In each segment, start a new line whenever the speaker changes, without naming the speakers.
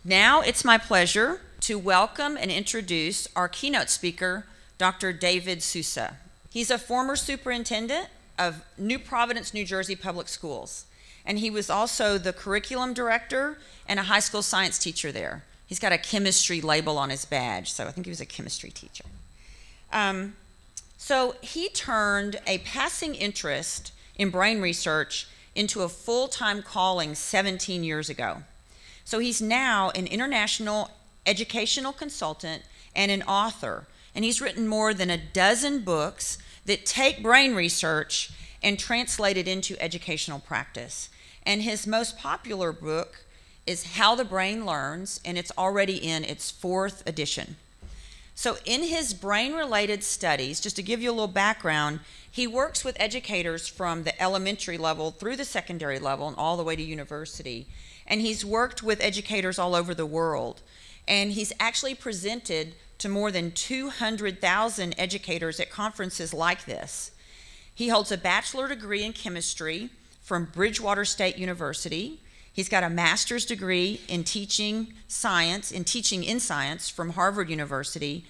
Now it's my pleasure to welcome and introduce our keynote speaker, Dr. David Sousa. He's a former superintendent of New Providence, New Jersey Public Schools, and he was also the curriculum director and a high school science teacher there. He's got a chemistry label on his badge, so I think he was a chemistry teacher. So he turned a passing interest in brain research into a full-time calling 17 years ago. So he's now an international educational consultant and an author, and he's written more than a dozen books that take brain research and translate it into educational practice. And his most popular book is How the Brain Learns, and it's already in its 4th edition. So in his brain-related studies, just to give you a little background, he works with educators from the elementary level through the secondary level and all the way to university. And he's worked with educators all over the world. And he's actually presented to more than 200,000 educators at conferences like this. He holds a bachelor degree in chemistry from Bridgewater State University. He's got a master's degree in teaching in science from Harvard University,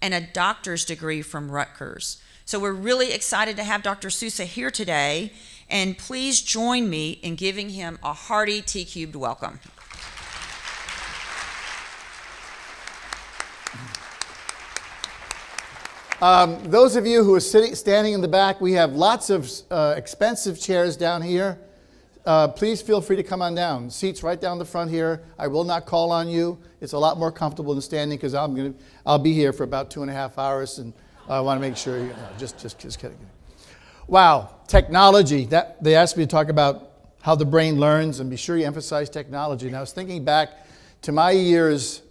and a doctor's degree from Rutgers. So we're really excited to have Dr. Sousa here today, and please join me in giving him a hearty T-Cubed welcome.
Those of you who are standing in the back, we have lots of expensive chairs down here. Please feel free to come on down. Seats right down the front here. I will not call on you. It's a lot more comfortable than standing because I'll be here for about 2.5 hours, and I want to make sure you know, just kidding. Wow, technology. They asked me to talk about how the brain learns, and be sure you emphasize technology. And I was thinking back to my years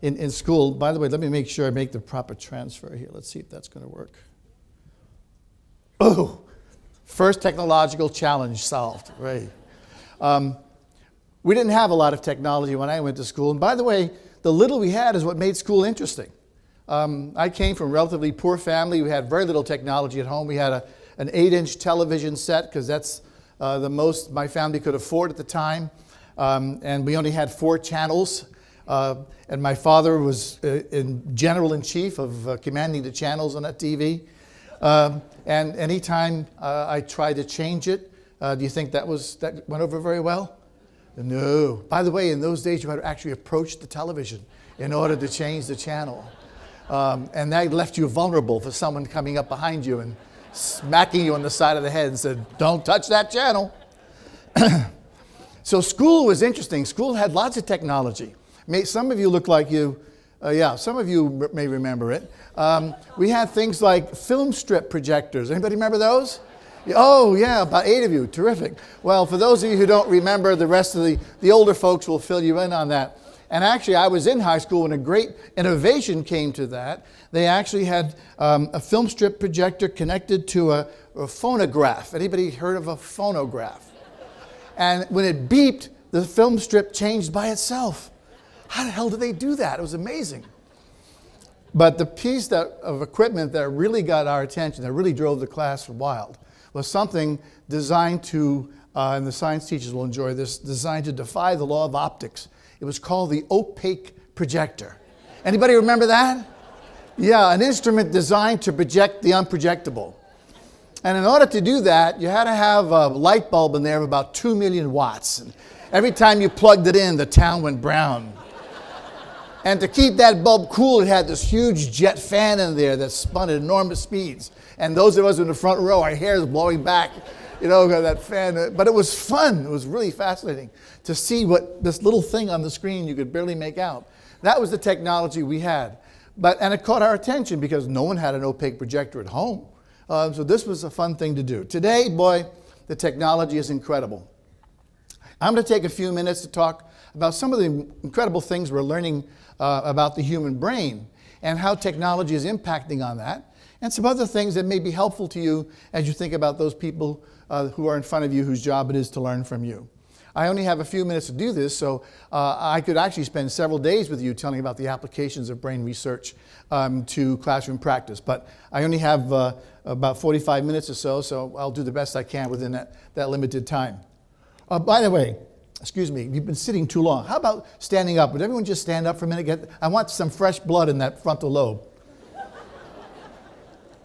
in school. By the way, let me make sure I make the proper transfer here. Let's see if that's going to work. Oh. First technological challenge solved, right? We didn't have a lot of technology when I went to school. And by the way, the little we had is what made school interesting. I came from a relatively poor family. We had very little technology at home. We had an 8-inch television set because that's the most my family could afford at the time. And we only had 4 channels. And my father was in general-in-chief of commanding the channels on that TV. And anytime I tried to change it, do you think that went over very well? No. By the way, in those days, you had to actually approach the television in order to change the channel. And that left you vulnerable for someone coming up behind you and smacking you on the side of the head and said, "Don't touch that channel." So school was interesting. School had lots of technology. Some of you look like you. Yeah, some of you may remember it. We had things like film strip projectors. Anybody remember those? Oh, yeah, about 8 of you. Terrific. Well, for those of you who don't remember, the rest of the older folks will fill you in on that. And actually, I was in high school when a great innovation came to that. They actually had a film strip projector connected to a phonograph. Anybody heard of a phonograph? And when it beeped, the film strip changed by itself. How the hell did they do that? It was amazing. But the piece of equipment that really got our attention, that really drove the class wild, was something designed to, and the science teachers will enjoy this, designed to defy the law of optics. It was called the opaque projector. Anybody remember that? Yeah, an instrument designed to project the unprojectable. And in order to do that, you had to have a light bulb in there of about 2 million watts. And every time you plugged it in, the town went brown. And to keep that bulb cool, it had this huge jet fan in there that spun at enormous speeds. And those of us in the front row, our hair is blowing back, you know, that fan. But it was fun. It was really fascinating to see what this little thing on the screen you could barely make out. That was the technology we had. And it caught our attention because no one had an opaque projector at home. So this was a fun thing to do. Today, boy, the technology is incredible. I'm going to take a few minutes to talk about some of the incredible things we're learning about the human brain and how technology is impacting on that, and some other things that may be helpful to you as you think about those people who are in front of you whose job it is to learn from you. I only have a few minutes to do this, so I could actually spend several days with you telling about the applications of brain research to classroom practice, but I only have about 45 minutes or so, so I'll do the best I can within that limited time. By the way, excuse me, you've been sitting too long. How about standing up? Would everyone just stand up for a minute? I want some fresh blood in that frontal lobe.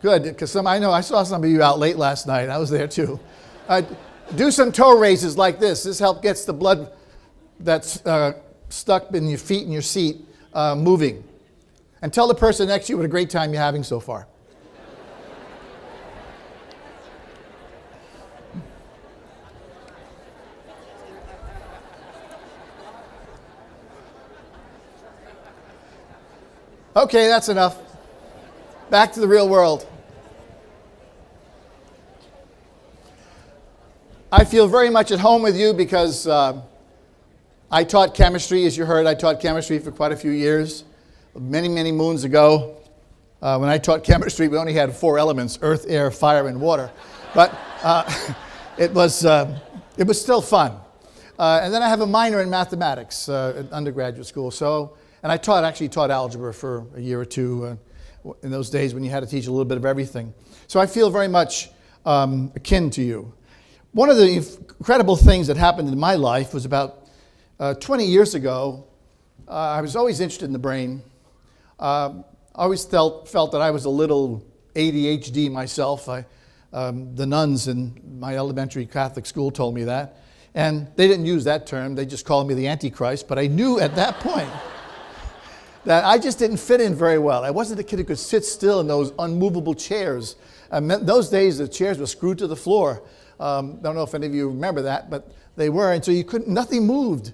Good, because I saw some of you out late last night. I was there too. Do some toe raises like this. This helps gets the blood that's stuck in your feet and your seat moving. And tell the person next to you what a great time you're having so far. Okay, that's enough. Back to the real world. I feel very much at home with you because I taught chemistry, as you heard. I taught chemistry for quite a few years. Many, many moons ago, when I taught chemistry, we only had 4 elements: earth, air, fire, and water. But it was still fun. And then I have a minor in mathematics at undergraduate school. And I actually taught algebra for a year or two in those days when you had to teach a little bit of everything. So I feel very much akin to you. One of the incredible things that happened in my life was about 20 years ago. I was always interested in the brain. I always felt that I was a little ADHD myself. The nuns in my elementary Catholic school told me that. And they didn't use that term. They just called me the Antichrist. But I knew at that point that I just didn't fit in very well. I wasn't a kid who could sit still in those unmovable chairs. Those days, the chairs were screwed to the floor. Don't know if any of you remember that, but they were. And so nothing moved.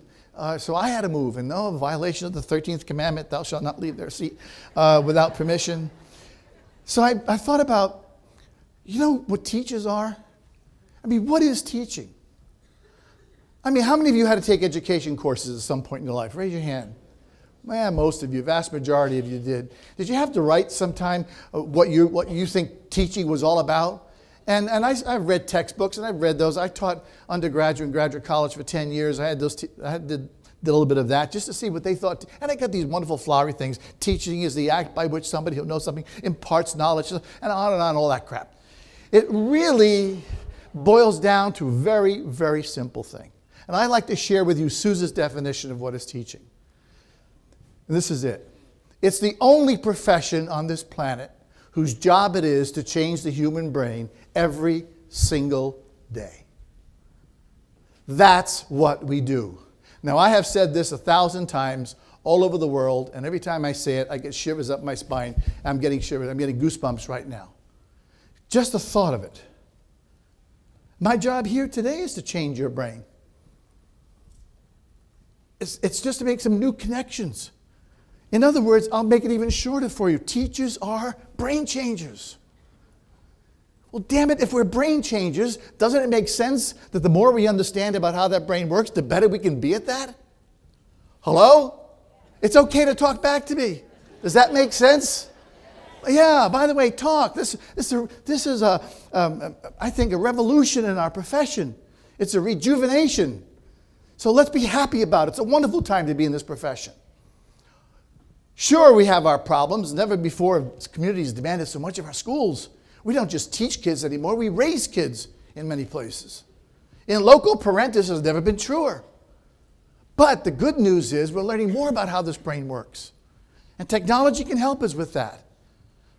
So I had to move. And no, violation of the 13th commandment, thou shalt not leave their seat without permission. So I thought about, you know what teachers are? I mean, what is teaching? I mean, how many of you had to take education courses at some point in your life? Raise your hand. Man, most of you, vast majority of you did. Did you have to write sometime what you think teaching was all about? And I've read textbooks, and I've read those. I taught undergraduate and graduate college for 10 years. I did a little bit of that just to see what they thought. And I got these wonderful flowery things. Teaching is the act by which somebody who knows something imparts knowledge, and on, all that crap. It really boils down to a very, very simple thing. And I'd like to share with you Sousa's definition of what is teaching. And this is it. It's the only profession on this planet whose job it is to change the human brain every single day. That's what we do. Now, I have said this 1,000 times all over the world, and every time I say it, I get shivers up my spine. I'm getting shivers. I'm getting goosebumps right now. Just the thought of it. My job here today is to change your brain. It's just to make some new connections. In other words, I'll make it even shorter for you. Teachers are brain changers. Well, damn it, if we're brain changers, doesn't it make sense that the more we understand about how that brain works, the better we can be at that? Hello? It's okay to talk back to me. Does that make sense? Yeah, by the way, talk. This is, I think, a revolution in our profession. It's a rejuvenation. So let's be happy about it. It's a wonderful time to be in this profession. Sure, we have our problems. Never before have communities demanded so much of our schools. We don't just teach kids anymore. We raise kids in many places. In local parentis has never been truer. But the good news is we're learning more about how this brain works. And technology can help us with that.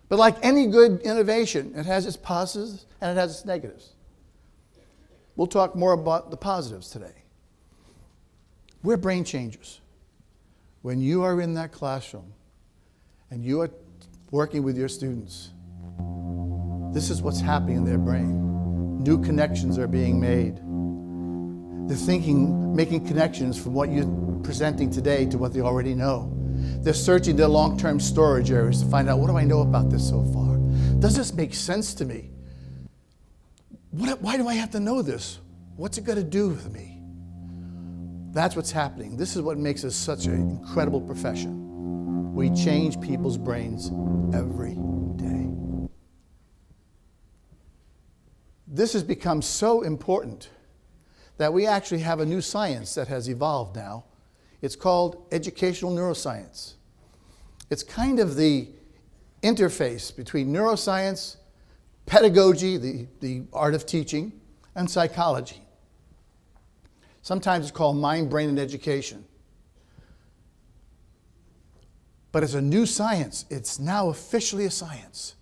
But like any good innovation, it has its positives and it has its negatives. We'll talk more about the positives today. We're brain changers. When you are in that classroom and you are working with your students, this is what's happening in their brain. New connections are being made. They're thinking, making connections from what you're presenting today to what they already know. They're searching their long-term storage areas to find out, what do I know about this so far? Does this make sense to me? Why do I have to know this? What's it going to do with me? That's what's happening. This is what makes us such an incredible profession. We change people's brains every day. This has become so important that we actually have a new science that has evolved now. It's called educational neuroscience. It's kind of the interface between neuroscience, pedagogy, the art of teaching, and psychology. Sometimes it's called mind, brain, and education. But it's a new science. It's now officially a science.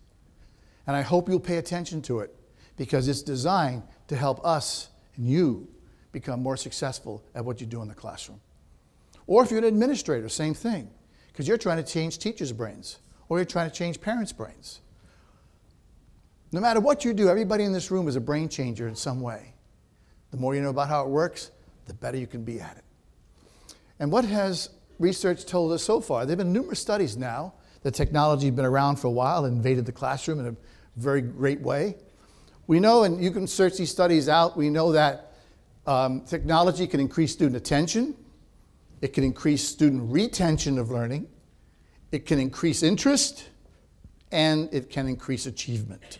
And I hope you'll pay attention to it because it's designed to help us and you become more successful at what you do in the classroom. Or if you're an administrator, same thing, because you're trying to change teachers' brains or you're trying to change parents' brains. No matter what you do, everybody in this room is a brain changer in some way. The more you know about how it works, the better you can be at it. And what has research told us so far? There have been numerous studies now. The technology has been around for a while and invaded the classroom in a very great way. We know, and you can search these studies out, we know that technology can increase student attention, it can increase student retention of learning, it can increase interest, and it can increase achievement.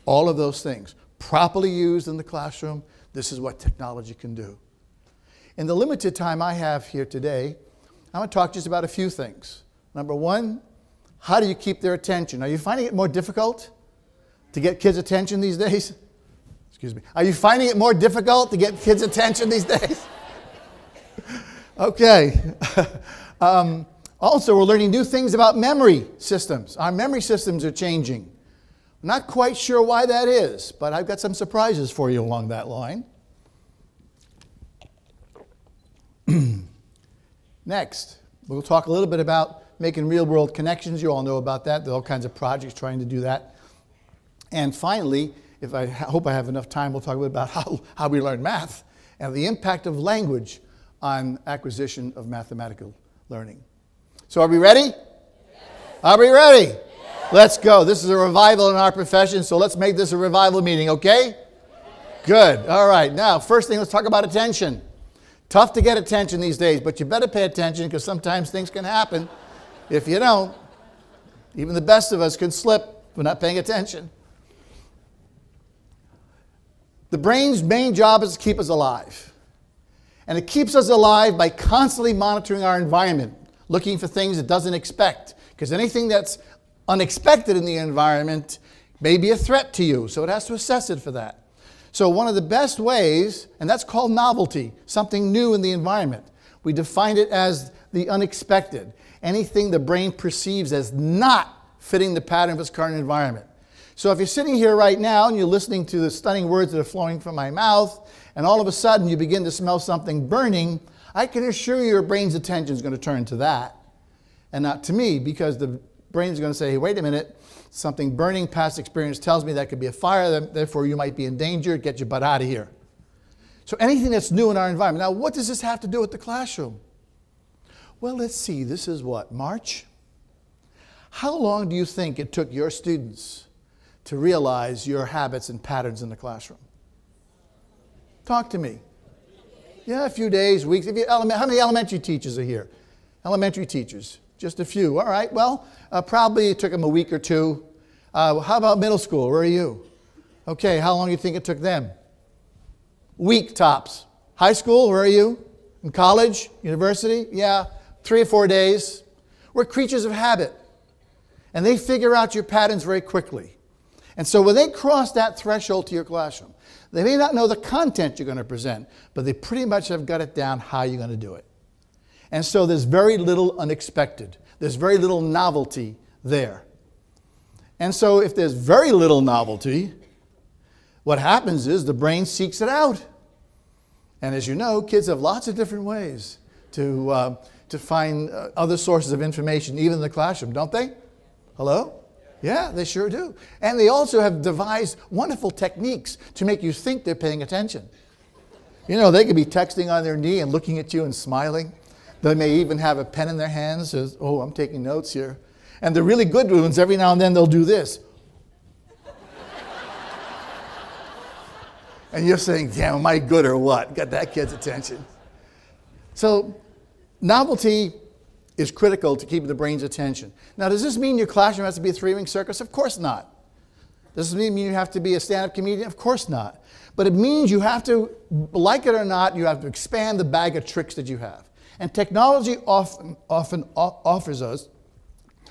All of those things, properly used in the classroom, this is what technology can do. In the limited time I have here today, I'm going to talk just about a few things. Number one, how do you keep their attention? Are you finding it more difficult to get kids' attention these days? Excuse me. Are you finding it more difficult to get kids' attention these days? Okay. Also, we're learning new things about memory systems. Our memory systems are changing. I'm not quite sure why that is, but I've got some surprises for you along that line. Next, we'll talk a little bit about making real-world connections. You all know about that. There are all kinds of projects trying to do that. And finally, I hope I have enough time, we'll talk a bit about how we learn math and the impact of language on acquisition of mathematical learning. So are we ready? Yes. Are we ready? Yes. Let's go. This is a revival in our profession, so let's make this a revival meeting, okay? Yes. Good. All right. Now, first thing, let's talk about attention. Tough to get attention these days, but you better pay attention because sometimes things can happen. If you don't, even the best of us can slip if we're not paying attention. The brain's main job is to keep us alive. And it keeps us alive by constantly monitoring our environment, looking for things it doesn't expect. Because anything that's unexpected in the environment may be a threat to you, so it has to assess it for that. So one of the best ways, and that's called novelty, something new in the environment. We define it as the unexpected, anything the brain perceives as not fitting the pattern of its current environment. So if you're sitting here right now and you're listening to the stunning words that are flowing from my mouth, and all of a sudden you begin to smell something burning, I can assure you your brain's attention is going to turn to that and not to me, because the brain is going to say, hey, wait a minute, something burning, past experience tells me that could be a fire, therefore you might be in danger, get your butt out of here. So anything that's new in our environment. Now, what does this have to do with the classroom? Well, let's see, this is what, March? How long do you think it took your students to realize your habits and patterns in the classroom? Talk to me. Yeah, a few days, weeks. How many elementary teachers are here? Elementary teachers. Just a few. All right. Well, probably it took them a week or two. How about middle school? Where are you? Okay. How long do you think it took them? Week tops. High school? Where are you? In college? University? Yeah. 3 or 4 days. We're creatures of habit. And they figure out your patterns very quickly. And so when they cross that threshold to your classroom, they may not know the content you're going to present, but they pretty much have got it down how you're going to do it. And so there's very little unexpected. There's very little novelty there. And so if there's very little novelty, what happens is the brain seeks it out. And as you know, kids have lots of different ways to find other sources of information, even in the classroom, don't they? Hello? Yeah, they sure do. And they also have devised wonderful techniques to make you think they're paying attention. You know, they could be texting on their knee and looking at you and smiling. They may even have a pen in their hands, says, oh, I'm taking notes here. And the really good ones, every now and then they'll do this. And you're saying, damn, am I good or what? Got that kid's attention. So novelty is critical to keep the brain's attention. Now, does this mean your classroom has to be a three-ring circus? Of course not. Does this mean you have to be a stand-up comedian? Of course not. But it means you have to, like it or not, you have to expand the bag of tricks that you have. And technology often offers us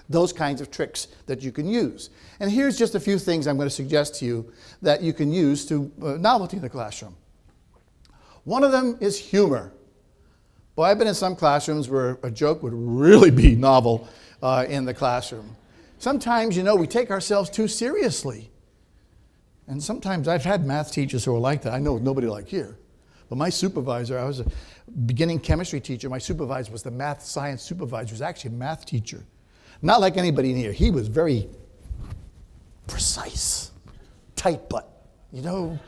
those kinds of tricks that you can use. And here's just a few things I'm going to suggest to you that you can use to novelty in the classroom. One of them is humor. Boy, I've been in some classrooms where a joke would really be novel in the classroom. Sometimes, you know, we take ourselves too seriously. And sometimes I've had math teachers who are like that. I know nobody like here. But my supervisor, I was a beginning chemistry teacher. My supervisor was the math science supervisor. He was actually a math teacher. Not like anybody in here. He was very precise, tight butt. You know,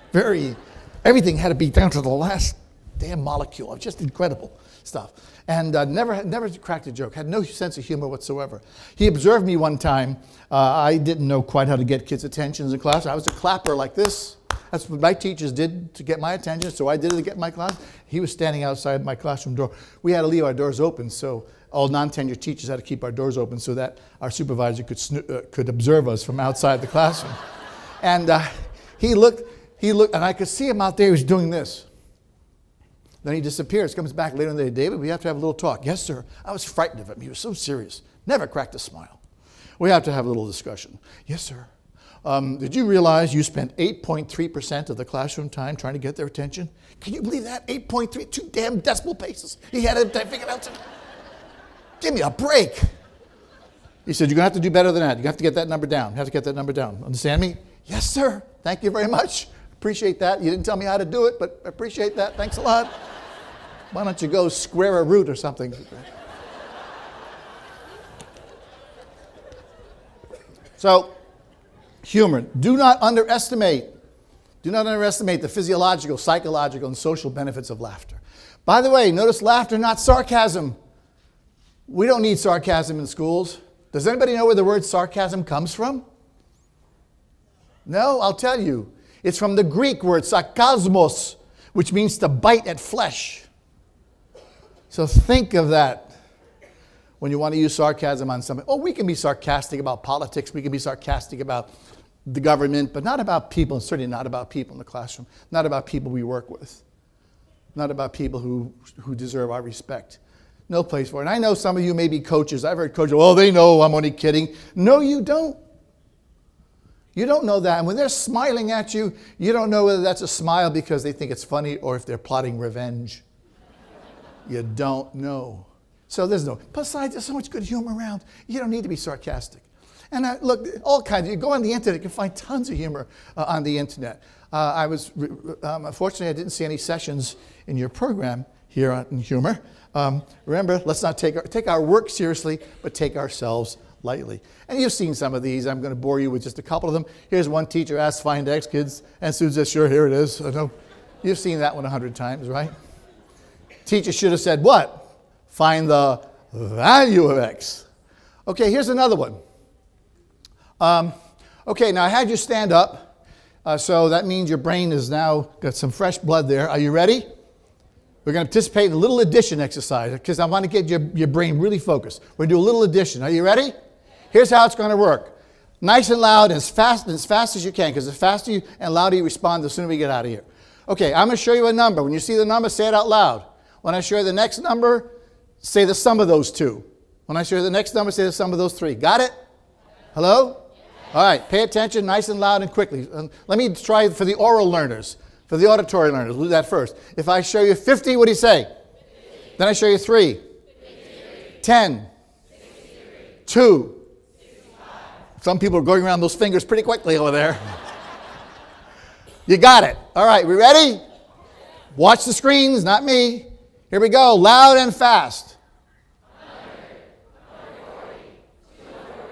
everything had to be down to the last damn molecule. It was just incredible stuff. And never cracked a joke, had no sense of humor whatsoever. He observed me one time. I didn't know quite how to get kids' attention in class. I was a clapper like this. That's what my teachers did to get my attention, so I did it to get my class. He was standing outside my classroom door. We had to leave our doors open, so all non-tenured teachers had to keep our doors open so that our supervisor could observe us from outside the classroom. And he looked, and I could see him out there. He was doing this. Then he disappears, comes back later in the day. David, we have to have a little talk. Yes, sir. I was frightened of him. He was so serious. Never cracked a smile. We have to have a little discussion. Yes, sir. Did you realize you spent 8.3% of the classroom time trying to get their attention? Can you believe that? 8.3, 2 damn decimal places. He had it figured out. Give me a break. He said, you're going to have to do better than that. You have to get that number down. You have to get that number down. Understand me? Yes, sir. Thank you very much. Appreciate that. You didn't tell me how to do it, but I appreciate that. Thanks a lot. Why don't you go square a root or something? So, humor. Do not underestimate the physiological, psychological, and social benefits of laughter. By the way, notice laughter, not sarcasm. We don't need sarcasm in schools. Does anybody know where the word sarcasm comes from? No? I'll tell you. It's from the Greek word sarkasmos, which means to bite at flesh. So think of that when you want to use sarcasm on something. Oh, we can be sarcastic about politics. We can be sarcastic about the government, but not about people, and certainly not about people in the classroom, not about people we work with, not about people who deserve our respect. No place for it. And I know some of you may be coaches. I've heard coaches, oh, they know I'm only kidding. No, you don't. You don't know that. And when they're smiling at you, you don't know whether that's a smile because they think it's funny or if they're plotting revenge. You don't know. So there's no. Besides, there's so much good humor around. You don't need to be sarcastic. And look, all kinds. You go on the internet, you can find tons of humor on the internet. Unfortunately, I didn't see any sessions in your program here on humor. Remember, let's not take our work seriously, but take ourselves lightly. And you've seen some of these. I'm going to bore you with just a couple of them. Here's one teacher asked find X, kids, and students said, sure, here it is. I know. You've seen that one 100 times, right? Teacher should have said what? Find the value of X. Okay, here's another one. Okay, now I had you stand up, so that means your brain has now got some fresh blood there. Are you ready? We're going to participate in a little addition exercise because I want to get your brain really focused. We're going to do a little addition. Are you ready? Here's how it's going to work. Nice and loud and as fast as you can, because the faster you and louder you respond, the sooner we get out of here. Okay, I'm going to show you a number. When you see the number, say it out loud. When I show you the next number, say the sum of those two. When I show you the next number, say the sum of those three. Got it? Hello? All right, pay attention, nice and loud and quickly. Let me try for the oral learners, for the auditory learners. We'll do that first. If I show you 50, what do you say? 50. Then I show you 3. 53. 10. 63. 2. 65. Some people are going around those fingers pretty quickly over there. You got it. All right, we ready? Watch the screens, not me. Here we go, loud and fast. 100, 140, 270,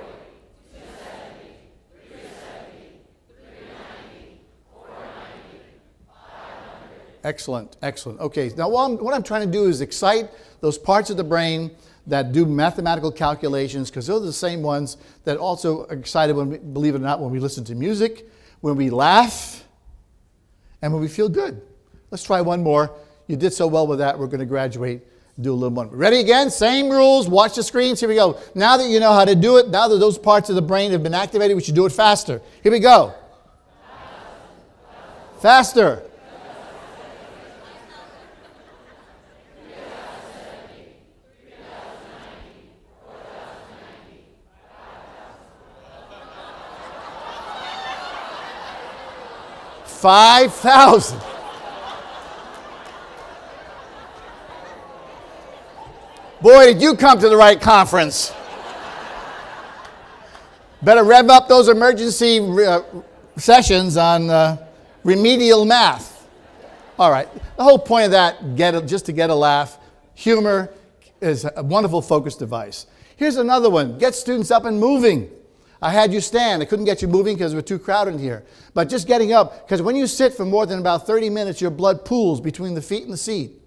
370, 390, 490, 500. Excellent, excellent. Okay, now what I'm trying to do is excite those parts of the brain that do mathematical calculations, because those are the same ones that also are excited, when we, believe it or not, when we listen to music, when we laugh, and when we feel good. Let's try one more. You did so well with that, we're going to graduate and do a little more. Ready again? Same rules. Watch the screens. Here we go. Now that you know how to do it, now that those parts of the brain have been activated, we should do it faster. Here we go. Faster. $5,000. Boy, did you come to the right conference. Better rev up those emergency sessions on remedial math. All right, the whole point of that, just to get a laugh, humor is a wonderful focus device. Here's another one, get students up and moving. I had you stand. I couldn't get you moving because we're too crowded in here. But just getting up, because when you sit for more than about 30 minutes, your blood pools between the feet and the seat.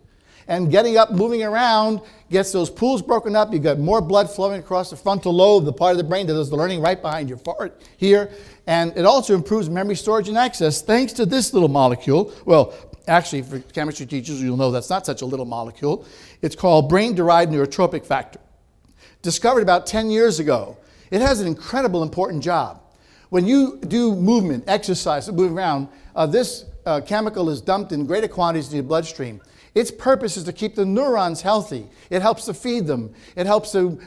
And getting up, moving around, gets those pools broken up. You've got more blood flowing across the frontal lobe, the part of the brain that does the learning right behind your forehead here. And it also improves memory storage and access thanks to this little molecule. Well, actually, for chemistry teachers, you'll know that's not such a little molecule. It's called brain-derived neurotropic factor. Discovered about 10 years ago. It has an incredible important job. When you do movement, exercise, move around, this chemical is dumped in greater quantities in your bloodstream. Its purpose is to keep the neurons healthy. It helps to feed them. It helps to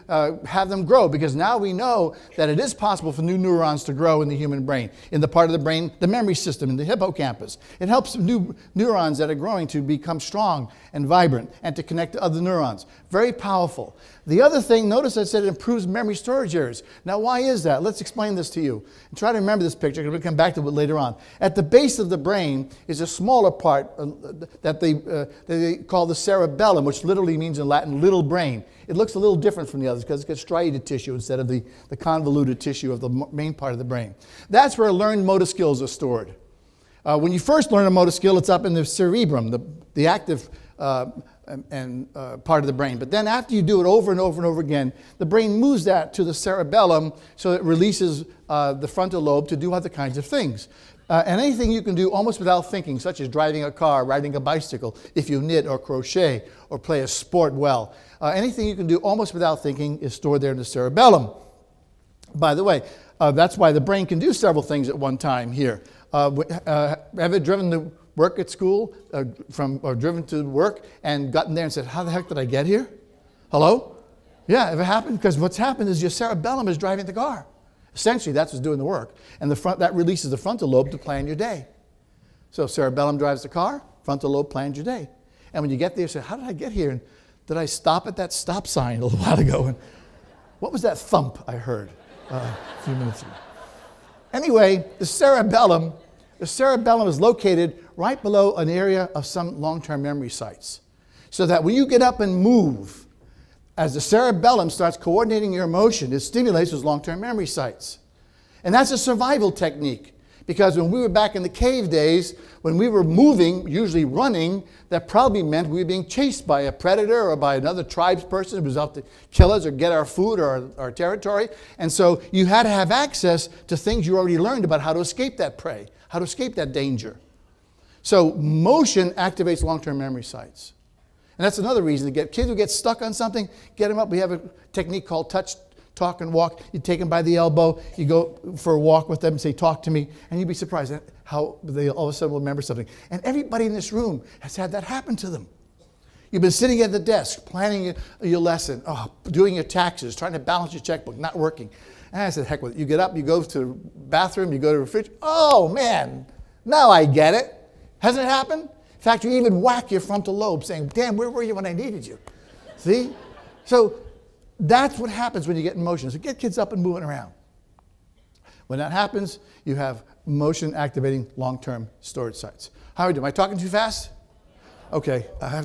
have them grow, because now we know that it is possible for new neurons to grow in the human brain, in the part of the brain, the memory system, in the hippocampus. It helps new neurons that are growing to become strong and vibrant and to connect to other neurons. Very powerful. The other thing, notice I said it improves memory storage areas. Now, why is that? Let's explain this to you. And try to remember this picture, because we'll come back to it later on. At the base of the brain is a smaller part that they call the cerebellum, which literally means in Latin, little brain. It looks a little different from the others because it's got striated tissue instead of the convoluted tissue of the main part of the brain. That's where learned motor skills are stored. When you first learn a motor skill, it's up in the cerebrum, the active part of the brain. But then after you do it over and over and over again, the brain moves that to the cerebellum so it releases the frontal lobe to do other kinds of things. And anything you can do almost without thinking, such as driving a car, riding a bicycle, if you knit or crochet or play a sport well. Anything you can do almost without thinking is stored there in the cerebellum. By the way, that's why the brain can do several things at one time here. Have you driven to work at school, or driven to work and gotten there and said, how the heck did I get here? Hello? Yeah, ever happened? Because what's happened is your cerebellum is driving the car. Essentially, that's what's doing the work. And that releases the frontal lobe to plan your day. So cerebellum drives the car, frontal lobe plans your day. And when you get there, you say, how did I get here? And did I stop at that stop sign a little while ago? And what was that thump I heard a few minutes ago? Anyway, the cerebellum is located right below an area of some long-term memory sites. So that when you get up and move, as the cerebellum starts coordinating your emotion, it stimulates those long-term memory sites. And that's a survival technique. Because when we were back in the cave days, when we were moving, usually running, that probably meant we were being chased by a predator or by another tribes person who was out to kill us or get our food or our territory. And so you had to have access to things you already learned about how to escape that prey, how to escape that danger. So motion activates long-term memory sites. And that's another reason to get kids who get stuck on something, get them up. We have a technique called touch, talk, and walk. You take them by the elbow, you go for a walk with them and say, talk to me, and you'd be surprised at how they all of a sudden will remember something. And everybody in this room has had that happen to them. You've been sitting at the desk, planning your lesson, doing your taxes, trying to balance your checkbook, not working. And I said, heck with it. You get up, you go to the bathroom, you go to the refrigerator. Oh, man, now I get it. Hasn't it happened? In fact, you even whack your frontal lobe saying, damn, where were you when I needed you? See? So that's what happens when you get in motion. So get kids up and moving around. When that happens, you have motion activating long-term storage sites. How are we doing? Am I talking too fast? Okay, I'm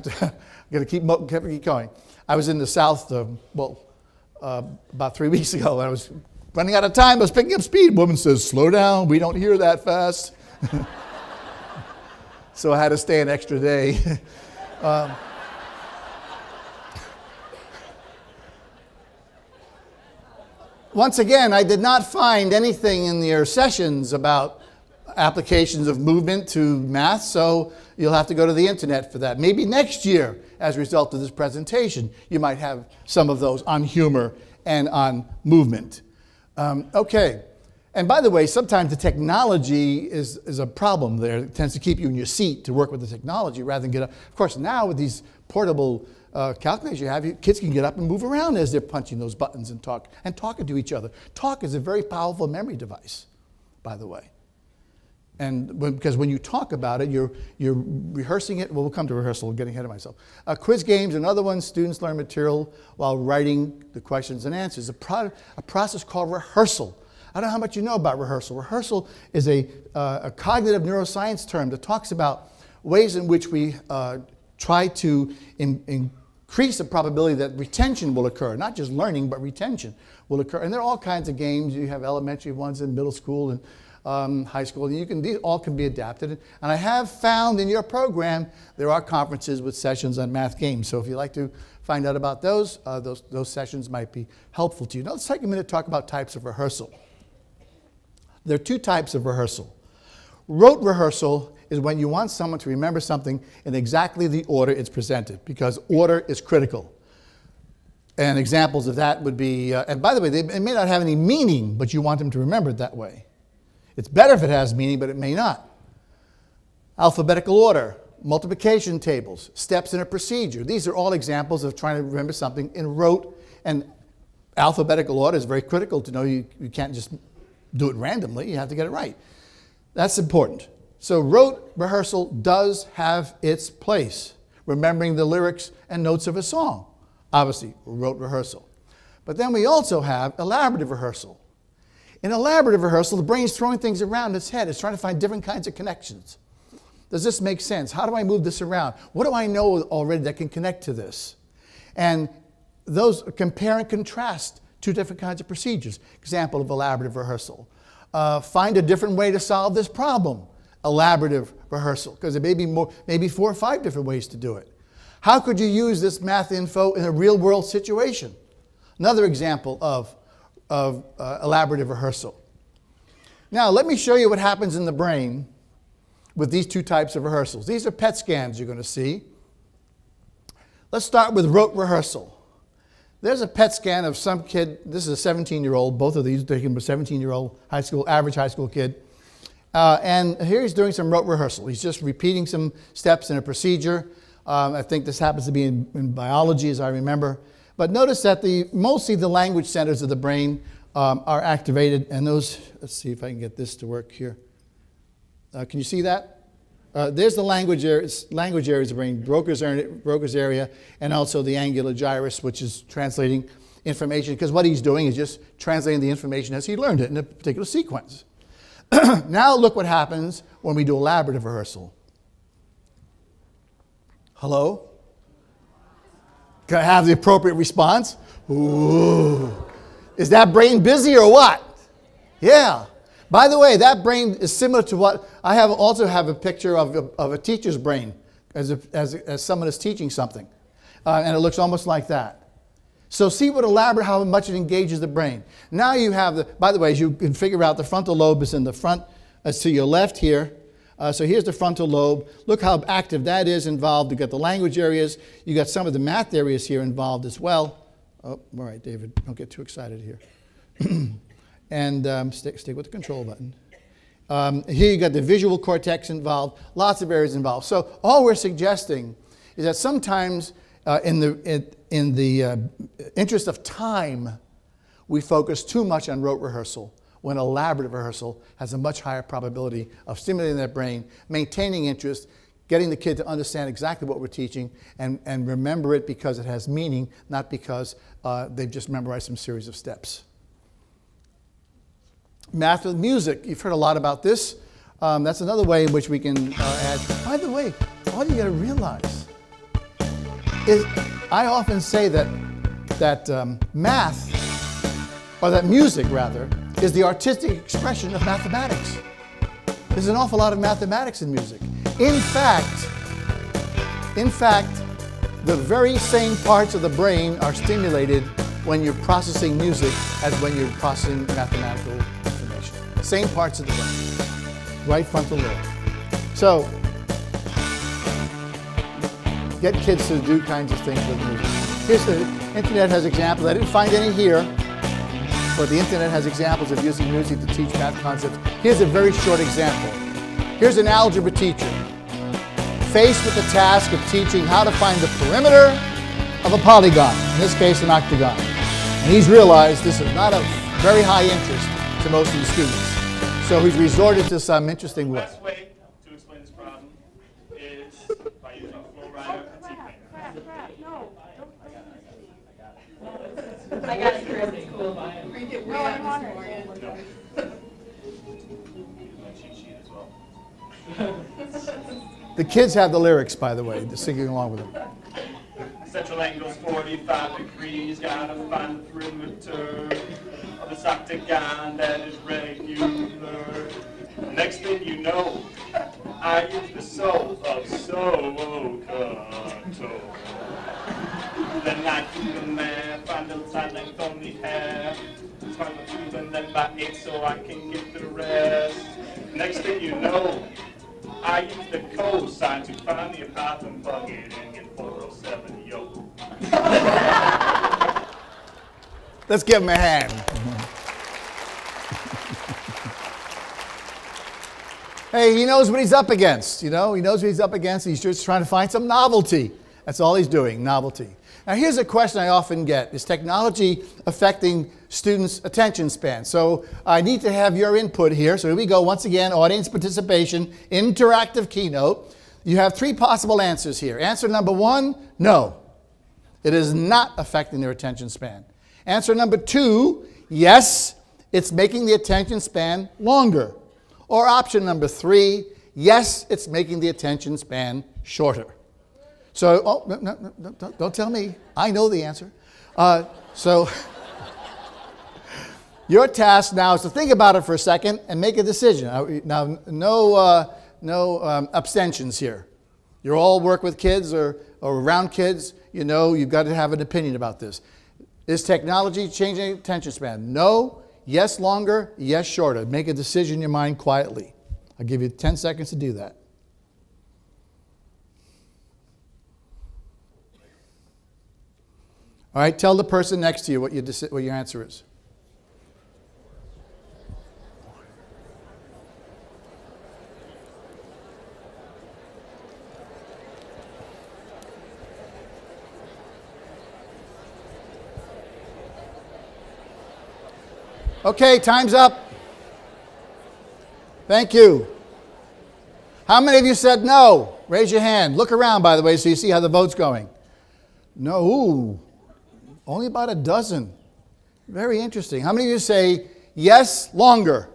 going to keep going. I was in the South, about 3 weeks ago, and I was running out of time. I was picking up speed. Woman says, slow down. We don't hear that fast. So I had to stay an extra day. Once again, I did not find anything in your sessions about applications of movement to math, so you'll have to go to the internet for that. Maybe next year, as a result of this presentation, you might have some of those on humor and on movement. Okay. And by the way, sometimes the technology is a problem there. It tends to keep you in your seat to work with the technology rather than get up. Of course, now with these portable calculators you have, kids can get up and move around as they're punching those buttons and talking to each other. Talk is a very powerful memory device, by the way. Because when you talk about it, you're rehearsing it. Well, we'll come to rehearsal, getting ahead of myself. Quiz games, another one. Students learn material while writing the questions and answers. A process called rehearsal. I don't know how much you know about rehearsal. Rehearsal is a cognitive neuroscience term that talks about ways in which we try to increase the probability that retention will occur. Not just learning, but retention will occur. And there are all kinds of games. You have elementary ones in middle school and high school. These all can be adapted. And I have found in your program there are conferences with sessions on math games. So if you'd like to find out about those sessions might be helpful to you. Now let's take a minute to talk about types of rehearsal. There are two types of rehearsal. Rote rehearsal is when you want someone to remember something in exactly the order it's presented, because order is critical. And examples of that would be, and by the way, it may not have any meaning, but you want them to remember it that way. It's better if it has meaning, but it may not. Alphabetical order, multiplication tables, steps in a procedure. These are all examples of trying to remember something in rote, and alphabetical order is very critical to know you can't just do it randomly. You have to get it right. That's important. So rote rehearsal does have its place. Remembering the lyrics and notes of a song. Obviously, rote rehearsal. But then we also have elaborative rehearsal. In elaborative rehearsal, the brain's throwing things around its head. It's trying to find different kinds of connections. Does this make sense? How do I move this around? What do I know already that can connect to this? And those compare and contrast two different kinds of procedures. Example of elaborative rehearsal. Find a different way to solve this problem. Elaborative rehearsal, because there may be maybe 4 or 5 different ways to do it. How could you use this math info in a real world situation? Another example of elaborative rehearsal. Now let me show you what happens in the brain with these two types of rehearsals. These are PET scans you're going to see. Let's start with rote rehearsal. There's a PET scan of some kid. This is a 17-year-old. Both of these are taken by a 17-year-old average high school kid. And here he's doing some rote rehearsal. He's just repeating some steps in a procedure. I think this happens to be in biology, as I remember. But notice that mostly the language centers of the brain are activated. And those, let's see if I can get this to work here. Can you see that? There's the language areas of the brain, Broca's area, and also the angular gyrus, which is translating information. Because what he's doing is just translating the information as he learned it in a particular sequence. Now look what happens when we do elaborative rehearsal. Hello? Can I have the appropriate response? Ooh. Is that brain busy or what? Yeah. By the way, that brain is similar to what I also have a picture of a teacher's brain as someone is teaching something. And it looks almost like that. So see how much it engages the brain. Now you have by the way, as you can figure out, the frontal lobe is in the front, to your left here. So here's the frontal lobe. Look how active that is involved. You've got the language areas. You've got some of the math areas here involved as well. Oh, all right, David, don't get too excited here. And stick with the control button. Here you got the visual cortex involved, lots of areas involved. So all we're suggesting is that sometimes in the interest of time, we focus too much on rote rehearsal, when elaborative rehearsal has a much higher probability of stimulating that brain, maintaining interest, getting the kid to understand exactly what we're teaching, and remember it because it has meaning, not because they've just memorized some series of steps. Math with music. You've heard a lot about this. That's another way in which we can add. By the way, all you got to realize is I often say that math, or that music rather, is the artistic expression of mathematics. There's an awful lot of mathematics in music. In fact, the very same parts of the brain are stimulated when you're processing music as when you're processing mathematical information. Same parts of the brain, right frontal lobe. So, get kids to do kinds of things with music. Here's the internet has examples. I didn't find any here, but the internet has examples of using music to teach math concepts. Here's a very short example. Here's an algebra teacher faced with the task of teaching how to find the perimeter of a polygon, in this case an octagon. And he's realized this is not of very high interest to most of the students. So he's resorted to some interesting
The
work.
best way to explain this problem is by using a flow rider and T-plane.
I got it, Chris. It's cool.
No, I'm on it.
Cheat sheet as well.
The kids have the lyrics, by the way, they're singing along with them.
Central angle's 45 degrees. Gotta find the perimeter of this octagon that is regular. Next thing you know, I use the soul of Sousa. Then I do the math, find the side length on the half. Find the 2 and then by 8 so I can get the rest. Next thing you know, I use the cosine to find the apartment bucket and get 407, yo.
Let's give him a hand. Hey, he knows what he's up against, you know? He knows what he's up against. He's just trying to find some novelty. That's all he's doing, novelty. Now, here's a question I often get. Is technology affecting students' attention span? So I need to have your input here. So here we go. Once again, audience participation, interactive keynote. You have 3 possible answers here. Answer number 1, no. It is not affecting their attention span. Answer number 2, yes, it's making the attention span longer. Or option number 3, yes, it's making the attention span shorter. So, oh, no, don't tell me. I know the answer. So your task now is to think about it for a second and make a decision. Now, no abstentions here. You all work with kids or around kids. You know you've got to have an opinion about this. Is technology changing attention span? No. Yes, longer. Yes, shorter. Make a decision in your mind quietly. I'll give you 10 seconds to do that. All right, tell the person next to you what your answer is. Okay, time's up. Thank you. How many of you said no? Raise your hand. Look around, by the way, so you see how the vote's going. No. Ooh. Only about a dozen. Very interesting. How many of you say yes, longer?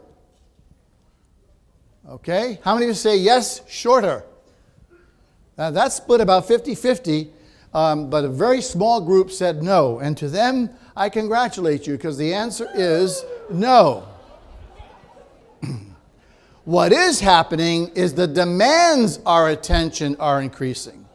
Okay. How many of you say yes, shorter? Now that's split about 50-50, but a very small group said no. And to them, I congratulate you because the answer is no. What is happening is the demands our attention are increasing.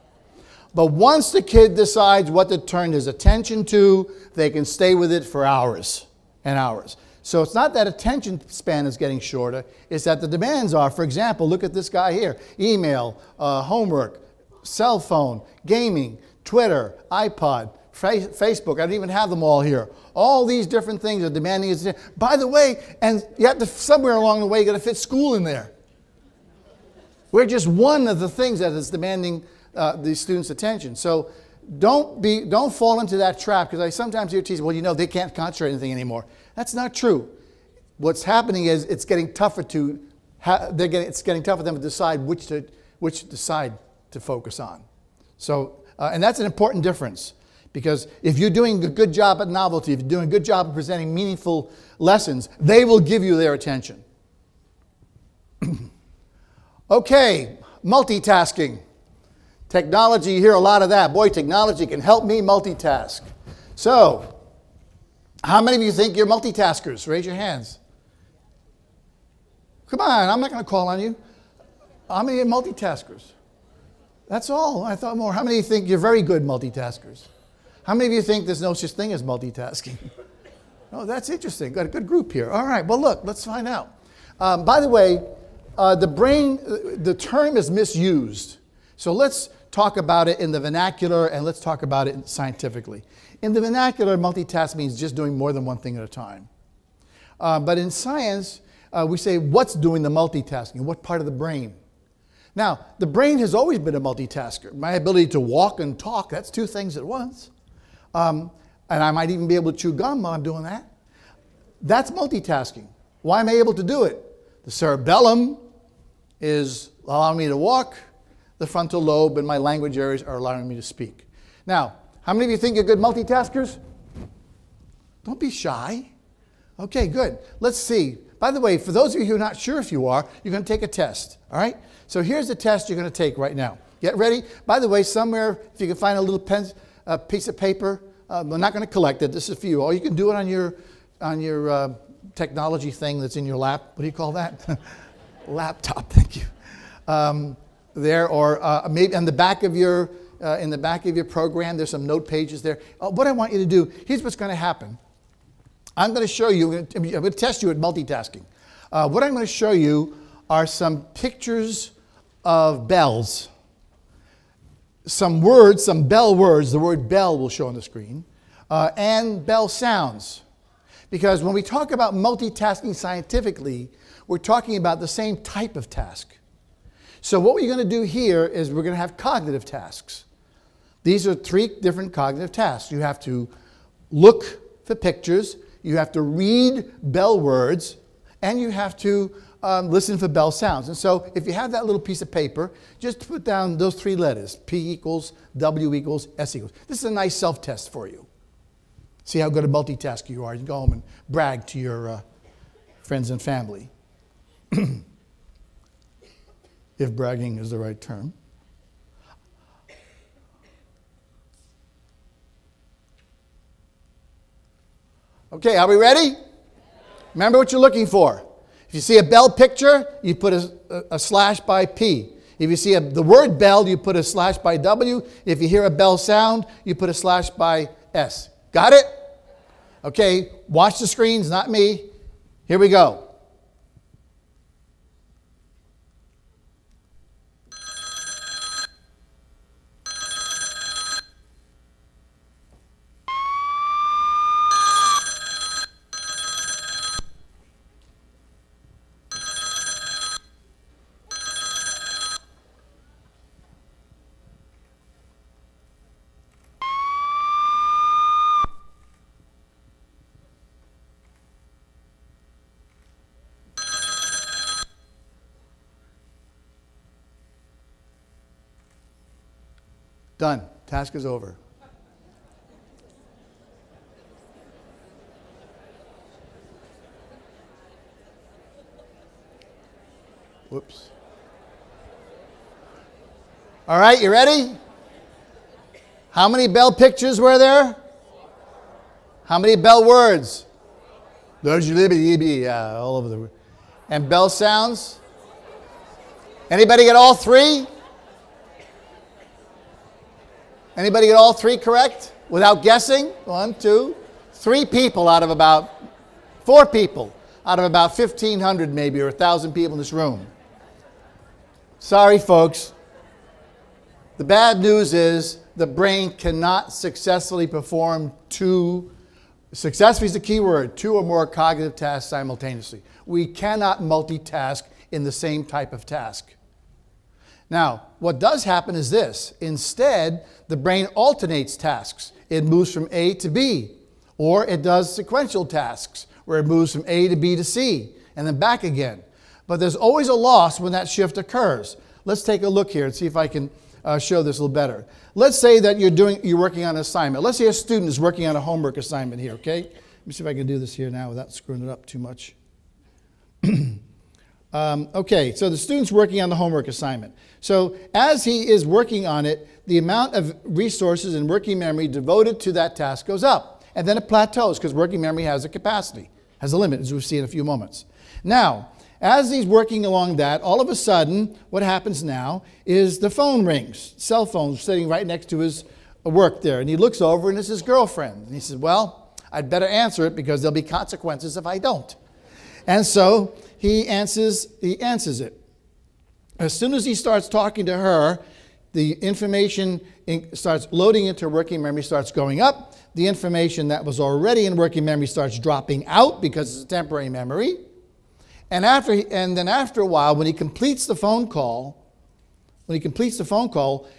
But once the kid decides what to turn his attention to, they can stay with it for hours and hours. So it's not that attention span is getting shorter, it's that the demands are. For example, look at this guy here. Email, homework, cell phone, gaming, Twitter, iPod, Facebook. I don't even have them all here. All these different things are demanding his attention. By the way, and you have to, somewhere along the way, you got to fit school in there. We're just one of the things that is demanding the students' attention. So don't fall into that trap, because I sometimes hear teachers, well, you know, they can't concentrate on anything anymore. That's not true. What's happening is it's getting tougher to it's getting tougher for them to decide which side to focus on. So and that's an important difference, because if you're doing a good job at novelty, if you're doing a good job of presenting meaningful lessons, they will give you their attention. Okay, multitasking. Technology, you hear a lot of that. Boy, technology can help me multitask. So, how many of you think you're multitaskers? Raise your hands. Come on, I'm not going to call on you. How many are multitaskers? That's all. I thought more. How many of you think you're very good multitaskers? How many of you think there's no such thing as multitasking? Oh, that's interesting. Got a good group here. All right, well, look, let's find out. By the way, the term is misused. So let's talk about it in the vernacular, and let's talk about it scientifically. In the vernacular, multitask means just doing more than one thing at a time. But in science, we say, what's doing the multitasking? What part of the brain? Now, the brain has always been a multitasker. My ability to walk and talk, that's two things at once. And I might even be able to chew gum while I'm doing that. That's multitasking. Why am I able to do it? The cerebellum is allowing me to walk. The frontal lobe and my language areas are allowing me to speak. Now, how many of you think you're good multitaskers? Don't be shy. Okay, good. Let's see. By the way, for those of you who are not sure if you are, you're going to take a test. All right? So here's the test you're going to take right now. Get ready. By the way, somewhere, if you can find a little piece of paper, I'm not going to collect it. This is for you. Or you can do it on your technology thing that's in your lap. What do you call that? Laptop. Thank you. There, or maybe on the back of your in the back of your program, there's some note pages there. What I want you to do, here's what's going to happen. I'm going to show you, I'm going to test you at multitasking. What I'm going to show you are some pictures of bells. Some words, some bell words, the word bell will show on the screen, and bell sounds. Because when we talk about multitasking scientifically, we're talking about the same type of task. So what we're going to do here is we're going to have cognitive tasks. These are 3 different cognitive tasks. You have to look for pictures, you have to read bell words, and you have to listen for bell sounds. And so if you have that little piece of paper, just put down those 3 letters, P equals, W equals, S equals. This is a nice self-test for you. See how good a multitasker you are. You can go home and brag to your friends and family. If bragging is the right term. Okay, are we ready? Remember what you're looking for. If you see a bell picture, you put a slash by P. If you see the word bell, you put a slash by W. If you hear a bell sound, you put a slash by S. Got it? Okay, watch the screens, not me. Here we go. Done. Task is over. Whoops. All right, you ready? How many bell pictures were there? How many bell words? There's all over the. And bell sounds? Anybody get all 3? Anybody get all 3 correct? Without guessing? 1, 2, 3 people out of about 4 people out of about 1,500 maybe, or 1,000 people in this room. Sorry, folks. The bad news is the brain cannot successfully perform 2, successfully is the key word, 2 or more cognitive tasks simultaneously. We cannot multitask in the same type of task. Now, what does happen is this. Instead, the brain alternates tasks. It moves from A to B. Or it does sequential tasks, where it moves from A to B to C, and then back again. But there's always a loss when that shift occurs. Let's take a look here and see if I can show this a little better. Let's say that you're working on an assignment. Let's say a student is working on a homework assignment here, okay? Let me see if I can do this here now without screwing it up too much. Okay, so the student's working on the homework assignment. So as he is working on it, the amount of resources and working memory devoted to that task goes up. And then it plateaus because working memory has a capacity, has a limit, as we'll see in a few moments. Now, as he's working along that, all of a sudden, what happens now is the phone rings. Cell phone sitting right next to his work there. And he looks over and it's his girlfriend. And he says, well, I'd better answer it because there'll be consequences if I don't. And so he answers it. As soon as he starts talking to her, the information starts loading into working memory, starts going up. The information that was already in working memory starts dropping out because it's a temporary memory. And then after a while, when he completes the phone call,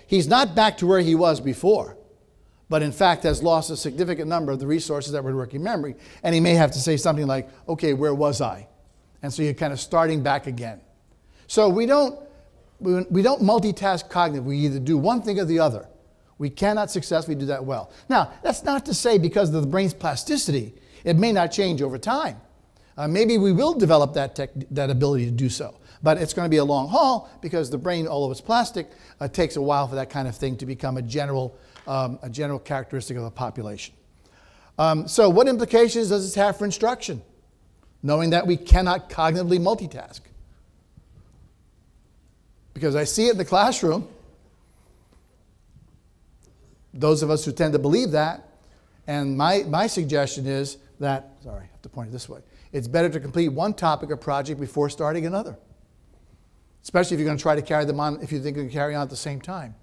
he's not back to where he was before, but in fact has lost a significant number of the resources that were in working memory. And he may have to say something like, okay, where was I? And so you're kind of starting back again. So we don't multitask cognitively. We either do one thing or the other. We cannot successfully do that well. Now, that's not to say because of the brain's plasticity, it may not change over time. Maybe we will develop that ability to do so. But it's going to be a long haul because the brain, although it's plastic, takes a while for that kind of thing to become a general characteristic of a population. So what implications does this have for instruction? Knowing that we cannot cognitively multitask. Because I see it in the classroom, those of us who tend to believe that, and my suggestion is that, sorry, I have to point it this way, it's better to complete one topic or project before starting another. Especially if you're going to try to carry them on, if you think you can carry on at the same time.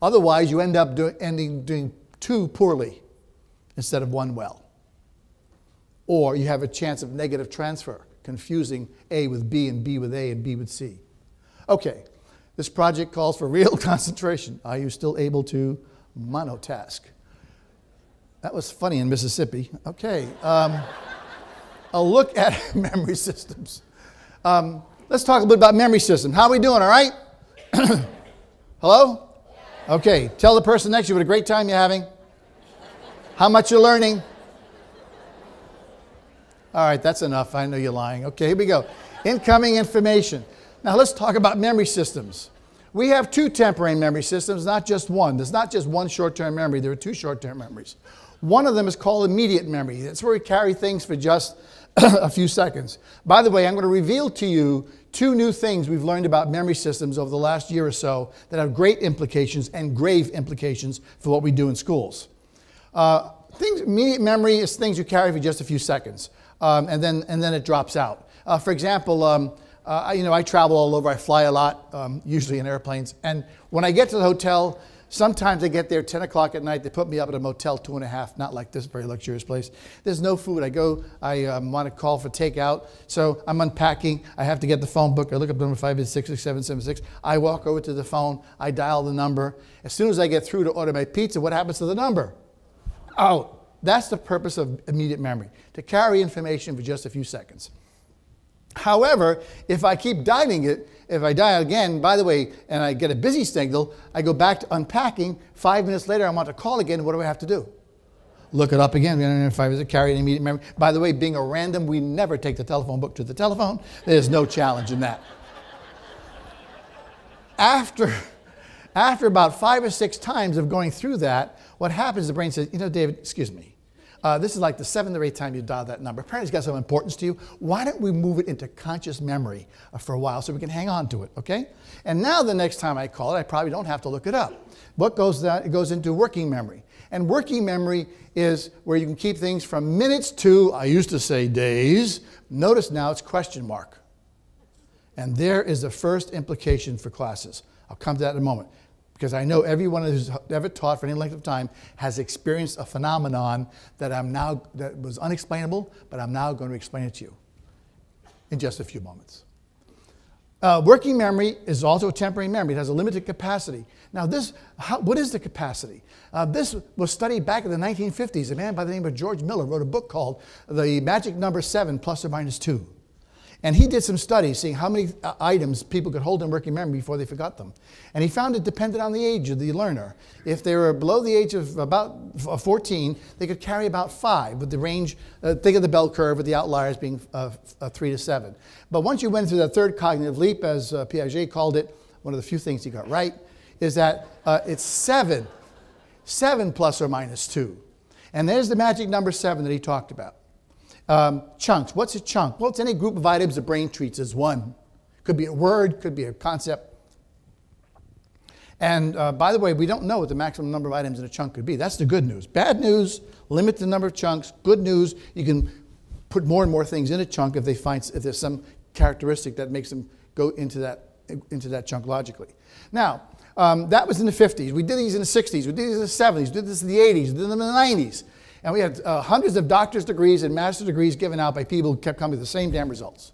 Otherwise, you end up doing two poorly instead of one well. Or you have a chance of negative transfer, confusing A with B and B with A and B with C. Okay, this project calls for real concentration. Are you still able to monotask? That was funny in Mississippi. Okay, a look at memory systems. Let's talk a bit about memory systems. How are we doing, all right? Hello? Okay, tell the person next to you what a great time you're having. How much you're learning. All right, that's enough. I know you're lying. Okay, here we go. Incoming information. Now let's talk about memory systems. We have two temporary memory systems, not just one. There's not just one short-term memory. There are two short-term memories. One of them is called immediate memory. That's where we carry things for just a few seconds. By the way, I'm going to reveal to you two new things we've learned about memory systems over the last year or so that have great implications and grave implications for what we do in schools. Immediate memory is things you carry for just a few seconds, and then it drops out. For example, I travel all over. I fly a lot, usually in airplanes. And when I get to the hotel, sometimes I get there 10 o'clock at night. They put me up at a Motel 2.5, not like this very luxurious place. There's no food. I want to call for takeout. So I'm unpacking. I have to get the phone book. I look up the number 586-6776. I walk over to the phone. I dial the number. As soon as I get through to order my pizza, what happens to the number? Out. That's the purpose of immediate memory, to carry information for just a few seconds. However, if I keep dialing it, if I dial again, by the way, and I get a busy signal, I go back to unpacking. 5 minutes later, I want to call again. What do I have to do? Look it up again. If I carry an immediate memory. By the way, being a random, we never take the telephone book to the telephone. There's no challenge in that. After about 5 or 6 times of going through that, what happens, the brain says, you know, David, excuse me. This is like the 7th or 8th time you dial that number. Apparently it's got some importance to you. Why don't we move it into conscious memory for a while so we can hang on to it, okay? And now the next time I call it, I probably don't have to look it up. What goes that? It goes into working memory. And working memory is where you can keep things from minutes to, I used to say days. Notice now it's question mark. And there is the first implication for classes. I'll come to that in a moment. Because I know everyone who's ever taught for any length of time has experienced a phenomenon that that was unexplainable, but I'm now going to explain it to you in just a few moments. Working memory is also a temporary memory. It has a limited capacity. Now what is the capacity? This was studied back in the 1950s. A man by the name of George Miller wrote a book called The Magic Number 7 plus or minus 2. And he did some studies seeing how many items people could hold in working memory before they forgot them. And he found it depended on the age of the learner. If they were below the age of about 14, they could carry about 5 with the range, think of the bell curve with the outliers being 3 to 7. But once you went through that third cognitive leap, as Piaget called it, one of the few things he got right, is that it's 7 plus or minus 2. And there's the magic number 7 that he talked about. Chunks. What's a chunk? Well, it's any group of items the brain treats as one. Could be a word, could be a concept. And by the way, we don't know what the maximum number of items in a chunk could be. That's the good news. Bad news, limit the number of chunks. Good news, you can put more and more things in a chunk if there's some characteristic that makes them go into that chunk logically. Now, that was in the 50s. We did these in the 60s. We did these in the 70s. We did this in the 80s. We did them in the 90s. And we had hundreds of doctor's degrees and master's degrees given out by people who kept coming to the same damn results.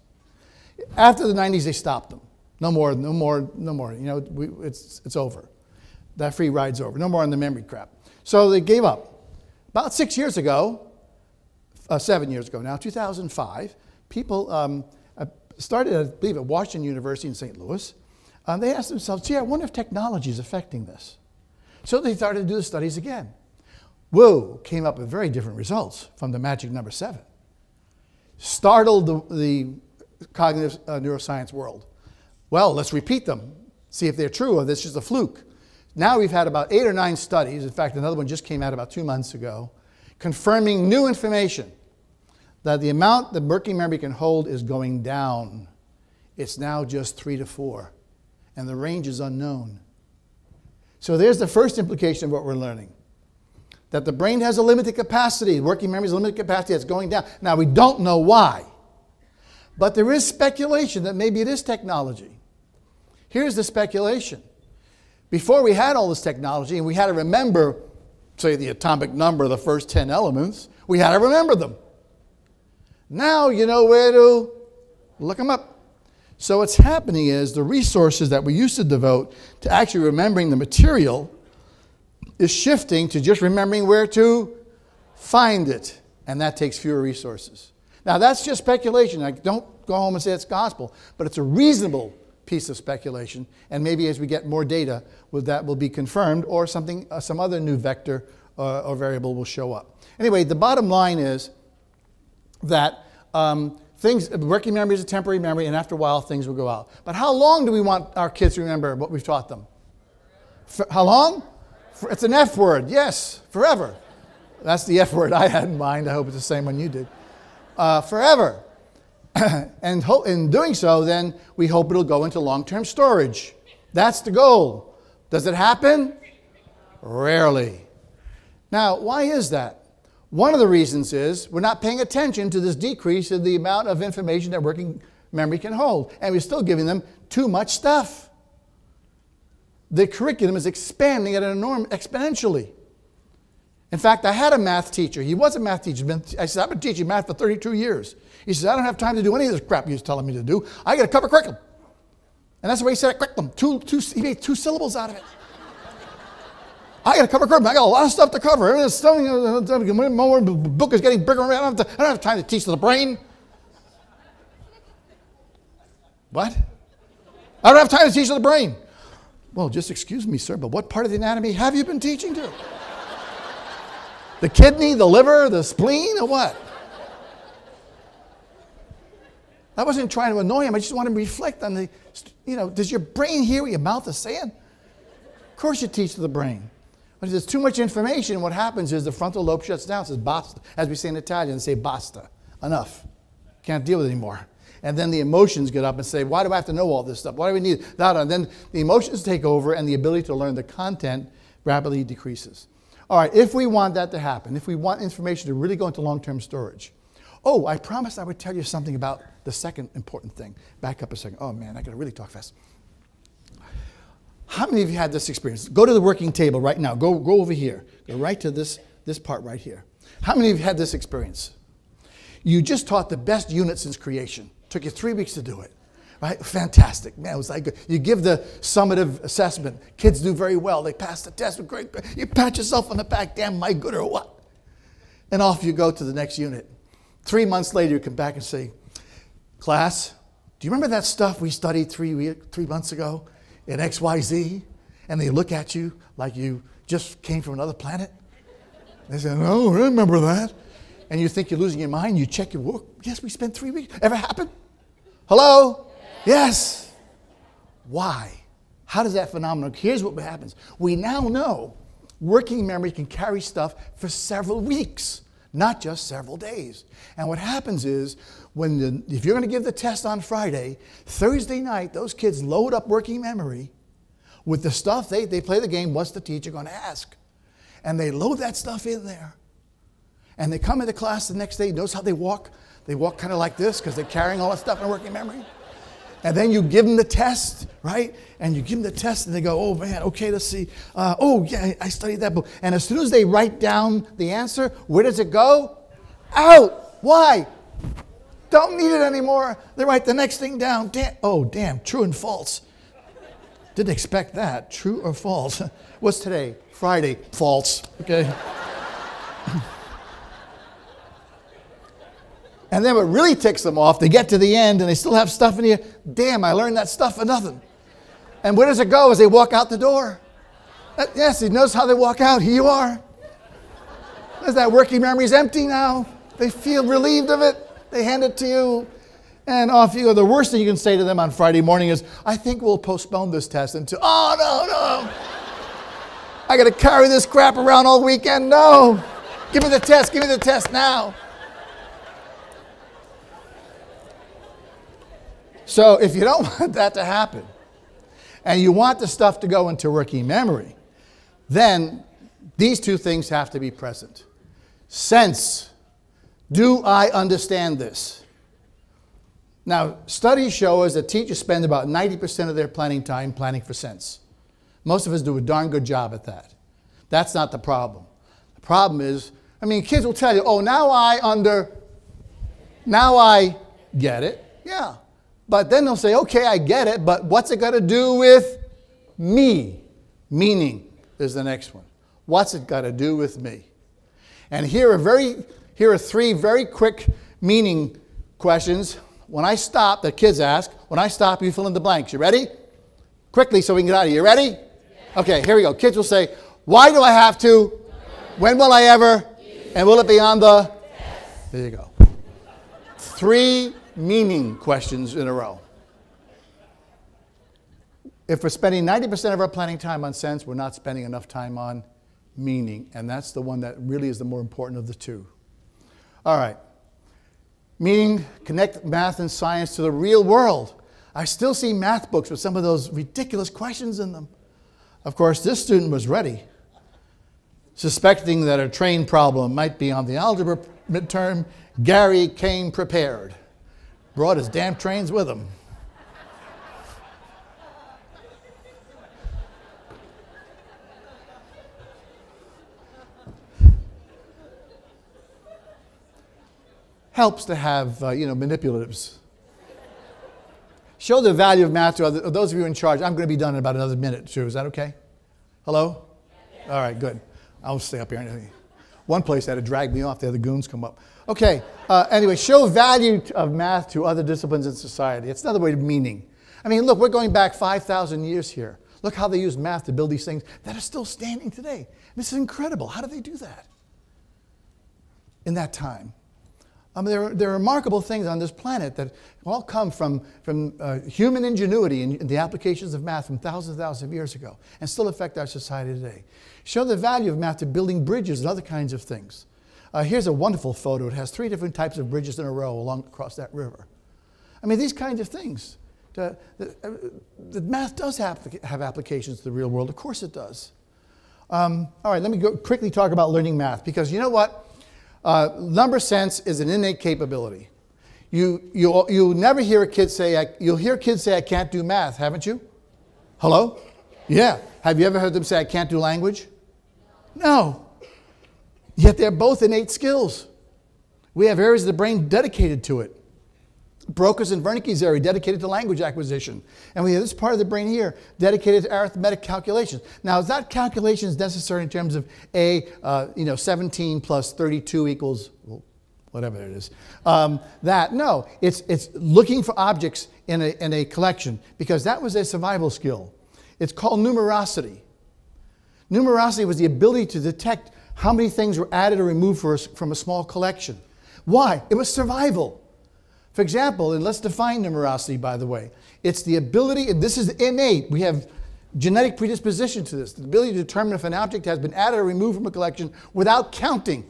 After the 90s, they stopped them. No more, no more, no more. You know, it's over. That free ride's over. No more on the memory crap. So they gave up. About 6 years ago, 7 years ago now, 2005, people started, I believe, at Washington University in St. Louis. They asked themselves, gee, I wonder if technology is affecting this. So they started to do the studies again. Whoa, came up with very different results from the magic number 7. Startled the cognitive neuroscience world. Well, let's repeat them, see if they're true or this is just a fluke. Now we've had about 8 or 9 studies, in fact another one just came out about 2 months ago, confirming new information that the amount the working memory can hold is going down. It's now just 3 to 4, and the range is unknown. So there's the first implication of what we're learning. That the brain has a limited capacity, working memory has a limited capacity, it's going down. Now we don't know why, but there is speculation that maybe it is technology. Here's the speculation. Before we had all this technology and we had to remember, say, the atomic number of the first 10 elements, we had to remember them. Now you know where to look them up. So what's happening is the resources that we used to devote to actually remembering the material is shifting to just remembering where to find it. And that takes fewer resources. Now that's just speculation. I don't go home and say it's gospel, but it's a reasonable piece of speculation, and maybe as we get more data, that will be confirmed, or something, some other new vector or variable will show up. Anyway, the bottom line is that working memory is a temporary memory, and after a while things will go out. But how long do we want our kids to remember what we've taught them? How long? It's an F word, yes, forever. That's the F word I had in mind. I hope it's the same one you did. Forever. And in doing so, then, we hope it'll go into long-term storage. That's the goal. Does it happen? Rarely. Now, why is that? One of the reasons is we're not paying attention to this decrease in the amount of information that working memory can hold. And we're still giving them too much stuff. The curriculum is expanding at an exponentially. In fact, I had a math teacher. He was a math teacher. I said, I've been teaching math for 32 years. He says, I don't have time to do any of this crap you're telling me to do. I got to cover curriculum. And that's the way he said it, curriculum. He made 2 syllables out of it. I got to cover curriculum. I got a lot of stuff to cover. My book is getting bigger. I don't have time to teach the brain. What? I don't have time to teach the brain. Well, just excuse me, sir, but what part of the anatomy have you been teaching to? The kidney, the liver, the spleen, or what? I wasn't trying to annoy him. I just wanted to reflect on the, does your brain hear what your mouth is saying? Of course you teach the brain. But if there's too much information, what happens is the frontal lobe shuts down. It says basta. As we say in Italian, they say basta. Enough. Can't deal with it anymore. And then the emotions get up and say, why do I have to know all this stuff? Why do we need that? And then the emotions take over and the ability to learn the content rapidly decreases. All right, if we want that to happen, if we want information to really go into long-term storage. Oh, I promised I would tell you something about the second important thing. Back up a second. Oh man, I got to really talk fast. How many of you had this experience? Go to the working table right now. Go over here. Go right to this part right here. How many of you had this experience? You just taught the best unit since creation. Took you 3 weeks to do it. Right? Fantastic. Man, it was like you give the summative assessment. Kids do very well. They pass the test with great. You pat yourself on the back. Damn, am I good or what? And off you go to the next unit. 3 months later, you come back and say, class, do you remember that stuff we studied 3 months ago in XYZ? And they look at you like you just came from another planet. They say, no, I remember that. And you think you're losing your mind. You check your work. Yes, we spent 3 weeks. Ever happened? Hello? Yes. Why? How does that phenomenon? Here's what happens. We now know working memory can carry stuff for several weeks, not just several days. And what happens is, if you're going to give the test on Friday, Thursday night, those kids load up working memory with the stuff, they play the game, what's the teacher going to ask? And they load that stuff in there. And they come into class the next day. Notice how they walk? They walk kind of like this because they're carrying all that stuff in working memory. And then you give them the test, right? And you give them the test and they go, oh man, okay, let's see. Oh yeah, I studied that book. And as soon as they write down the answer, where does it go? Out. Why? Don't need it anymore. They write the next thing down. Oh damn, true and false. Didn't expect that. True or false? What's today? Friday. False. Okay. And then what really ticks them off, they get to the end and they still have stuff in here. Damn, I learned that stuff for nothing. And where does it go as they walk out the door? Yes, you notice how they walk out. Here you are. There's that working memory is empty now. They feel relieved of it. They hand it to you. And off you go. The worst thing you can say to them on Friday morning is, I think we'll postpone this test until, oh, no. I got to carry this crap around all weekend. No. Give me the test. Give me the test now. So if you don't want that to happen, and you want the stuff to go into working memory, then these two things have to be present. Sense. Do I understand this? Now, studies show us that teachers spend about 90% of their planning time planning for sense. Most of us do a darn good job at that. That's not the problem. The problem is, I mean, kids will tell you, oh, now I get it. Yeah. But then they'll say, okay, I get it, but what's it got to do with me? Meaning is the next one. What's it got to do with me? And here are three very quick meaning questions. When I stop, that kids ask, when I stop, you fill in the blanks. You ready? Quickly so we can get out of here. You ready? Yes. Okay, here we go. Kids will say, why do I have to? When will I ever? And will it be on the? Test. There you go. 3 meaning questions in a row. If we're spending 90% of our planning time on sense, we're not spending enough time on meaning. And that's the one that really is the more important of the two. All right. Meaning, connect math and science to the real world. I still see math books with some of those ridiculous questions in them. Of course, this student was ready, suspecting that a train problem might be on the algebra midterm. Gary came prepared. Brought his damn trains with him. Helps to have, manipulatives. Show the value of math to those of you in charge. I'm going to be done in about another minute, too. Is that okay? Hello? Yes. All right, good. I'll stay up here. One place they had to drag me off. The other goons come up. Okay. Anyway, show value of math to other disciplines in society. It's another way of meaning. I mean, look, we're going back 5,000 years here. Look how they use math to build these things that are still standing today. This is incredible. How did they do that in that time? There are remarkable things on this planet that all come from human ingenuity in the applications of math from thousands of years ago and still affect our society today. Show the value of math to building bridges and other kinds of things. Here's a wonderful photo. It has 3 different types of bridges in a row across that river. I mean, these kinds of things. The math does have applications to the real world. Of course it does. All right, let me quickly talk about learning math, because you know what? Number sense is an innate capability. You never hear a kid say, you'll hear kids say, I can't do math, haven't you? Hello? Yeah. Have you ever heard them say, I can't do language? No. Yet they're both innate skills. We have areas of the brain dedicated to it. Broca's and Wernicke's area dedicated to language acquisition. And we have this part of the brain here dedicated to arithmetic calculations. Now, is that calculations necessary in terms of 17 plus 32 equals, well, whatever it is? No, it's looking for objects in a collection, because that was a survival skill. It's called numerosity. Numerosity was the ability to detect how many things were added or removed from a small collection. Why? It was survival. For example, and let's define numerosity, by the way. It's the ability, and this is innate, we have genetic predisposition to this, the ability to determine if an object has been added or removed from a collection without counting.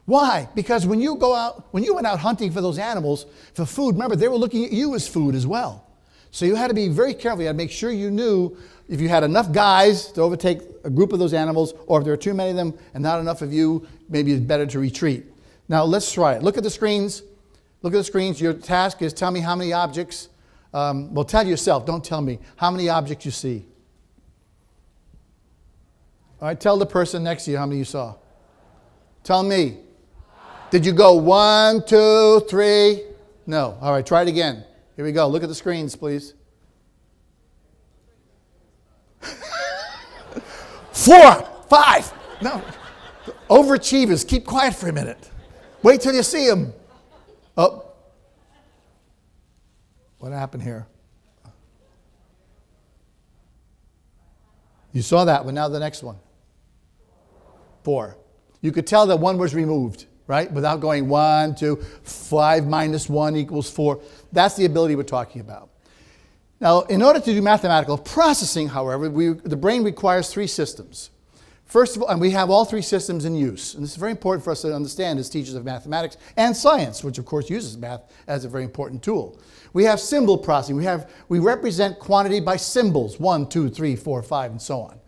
Why? Because when you went out hunting for those animals for food, remember, they were looking at you as food as well. So you had to be very careful. You had to make sure you knew if you had enough guys to overtake a group of those animals, or if there are too many of them and not enough of you, maybe it's better to retreat. Now let's try it. Look at the screens. Look at the screens. Your task is tell me how many objects, well, tell yourself, don't tell me, how many objects you see. All right, tell the person next to you how many you saw. Tell me. Did you go 1, 2, 3? No. All right, try it again. Here we go. Look at the screens, please. 4, 5. No. Overachievers, keep quiet for a minute. Wait till you see them. Oh. What happened here? You saw that one. Now the next one. 4. You could tell that 1 was removed, right? Without going 1, 2, 5 minus 1 equals 4. That's the ability we're talking about. Now, in order to do mathematical processing, however, the brain requires 3 systems. First of all, and we have all 3 systems in use. And this is very important for us to understand as teachers of mathematics and science, which of course uses math as a very important tool. We have symbol processing. We represent quantity by symbols, 1, 2, 3, 4, 5, and so on.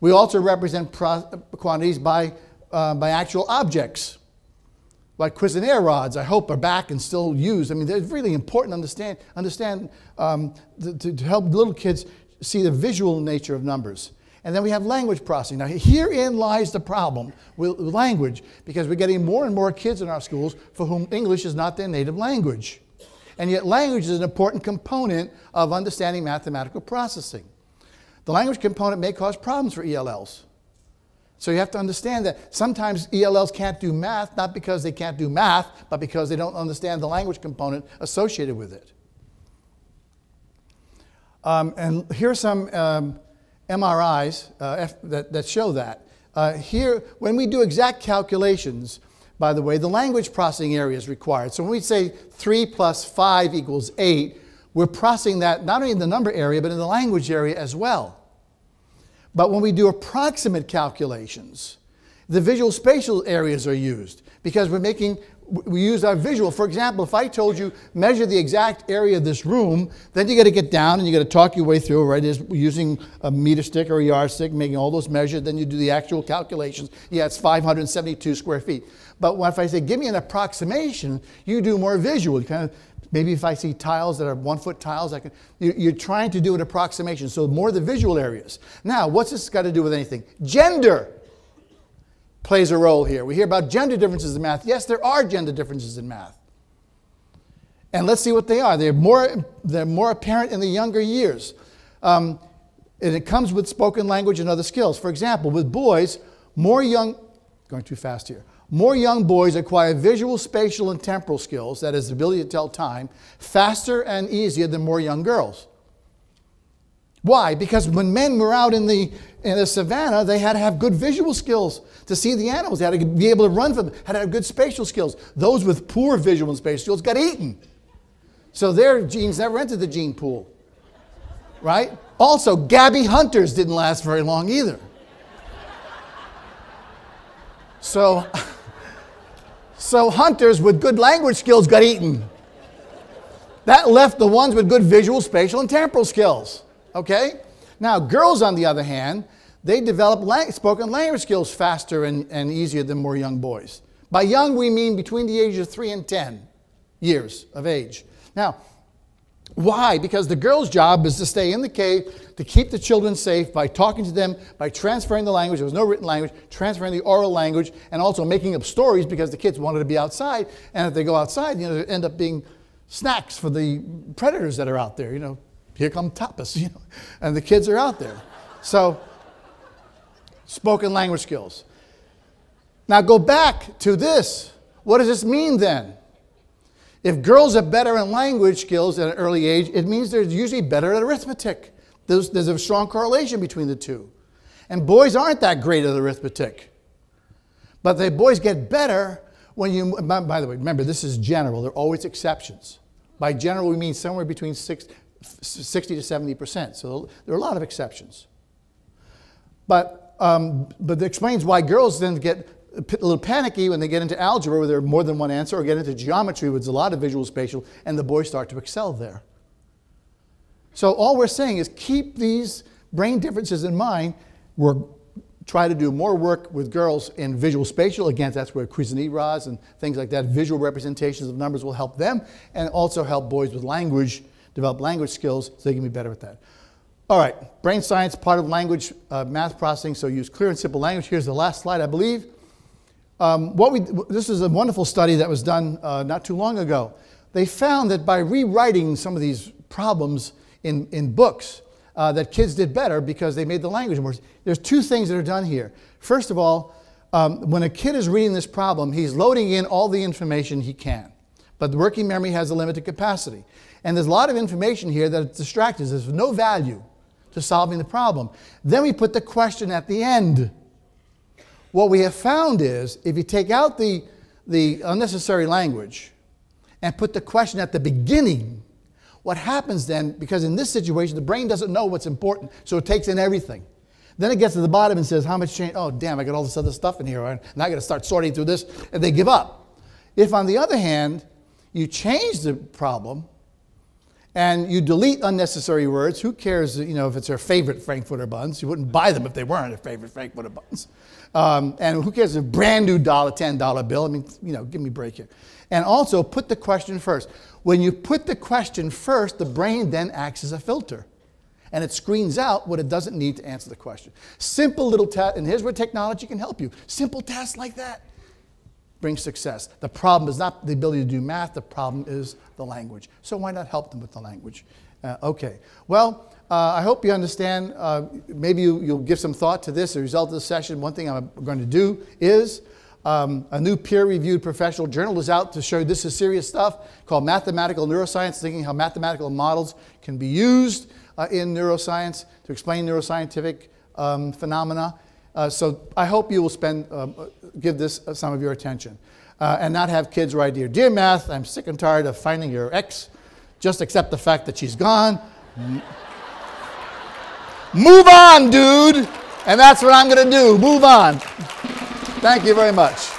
We also represent quantities by actual objects, like Cuisenaire rods, I hope, are back and still used. I mean, they're really important to understand to help little kids see the visual nature of numbers. And then we have language processing. Now, herein lies the problem with language, because we're getting more and more kids in our schools for whom English is not their native language. And yet language is an important component of understanding mathematical processing. The language component may cause problems for ELLs. So you have to understand that sometimes ELLs can't do math, not because they can't do math, but because they don't understand the language component associated with it. And here's some MRIs that show that. Here, when we do exact calculations, by the way, the language processing area is required. So when we say 3 plus 5 equals 8, we're processing that not only in the number area, but in the language area as well. But when we do approximate calculations, the visual spatial areas are used because we use our visual. For example, if I told you measure the exact area of this room, then you got to get down and you got to talk your way through, right? Using a meter stick or a yardstick, making all those measures, then you do the actual calculations. Yeah, it's 572 square feet. But if I say give me an approximation, you do more visual. You kind of, maybe if I see tiles that are 1-foot tiles, you're trying to do an approximation. So more the visual areas. Now, what's this got to do with anything? Gender plays a role here. We hear about gender differences in math. Yes, there are gender differences in math. And let's see what they are. They're more apparent in the younger years. And it comes with spoken language and other skills. For example, with boys, going too fast here. More young boys acquire visual, spatial, and temporal skills, that is the ability to tell time, faster and easier than more young girls. Why? Because when men were out in the savannah, they had to have good visual skills to see the animals. They had to be able to run from them, had to have good spatial skills. Those with poor visual and spatial skills got eaten. So their genes never entered the gene pool. Right? Also, Gabby hunters didn't last very long either. So hunters with good language skills got eaten. That left the ones with good visual, spatial, and temporal skills. Okay? Now, girls, on the other hand, they develop spoken language skills faster and easier than more young boys. By young, we mean between the ages of 3 and 10 years of age. Now, why? Because the girl's job is to stay in the cave, to keep the children safe by talking to them, by transferring the language. There was no written language, transferring the oral language, and also making up stories because the kids wanted to be outside. And if they go outside, they end up being snacks for the predators that are out there. Here come tapas, and the kids are out there. So, spoken language skills. Now go back to this. What does this mean then? If girls are better in language skills at an early age, it means they're usually better at arithmetic. There's a strong correlation between the two. And boys aren't that great at arithmetic. But the boys get better when you, by the way, remember this is general. There are always exceptions. By general, we mean somewhere between 60 to 70%. So there are a lot of exceptions. But it explains why girls then get a little panicky when they get into algebra where there are more than one answer, or get into geometry where there's a lot of visual spatial, and the boys start to excel there. So all we're saying is keep these brain differences in mind. Try to do more work with girls in visual spatial. Again, that's where Cuisenaire rods and things like that, visual representations of numbers will help them, and also help boys with language, develop language skills so they can be better at that. All right, brain science, part of language math processing, so use clear and simple language. Here's the last slide, I believe. This is a wonderful study that was done not too long ago. They found that by rewriting some of these problems in books, that kids did better because they made the language more. There's 2 things that are done here. First of all, when a kid is reading this problem, he's loading in all the information he can. But the working memory has a limited capacity. And there's a lot of information here that distracts us. There's no value to solving the problem. Then we put the question at the end. What we have found is, if you take out the unnecessary language and put the question at the beginning, what happens then, because in this situation, the brain doesn't know what's important, so it takes in everything. Then it gets to the bottom and says, how much change? Oh, damn, I got all this other stuff in here, and I got to start sorting through this, and they give up. If, on the other hand, you change the problem and you delete unnecessary words, who cares, you know, if it's their favorite Frankfurter buns? You wouldn't buy them if they weren't their favorite Frankfurter buns. And who cares if a brand new $10 bill? I mean, you know, give me a break here. And also, put the question first. When you put the question first, the brain then acts as a filter. And it screens out what it doesn't need to answer the question. Simple little tasks, and here's where technology can help you. Simple tasks like that bring success. The problem is not the ability to do math, the problem is the language. So why not help them with the language? Okay, well, I hope you understand. Maybe you'll give some thought to this as a result of the session. One thing I'm going to do is a new peer-reviewed professional journal is out to show you this is serious stuff called Mathematical Neuroscience, thinking how mathematical models can be used in neuroscience to explain neuroscientific phenomena. So I hope you will give this some of your attention and not have kids write here, "Dear Math, I'm sick and tired of finding your ex. Just accept the fact that she's gone. Move on, dude." And that's what I'm going to do. Move on. Thank you very much.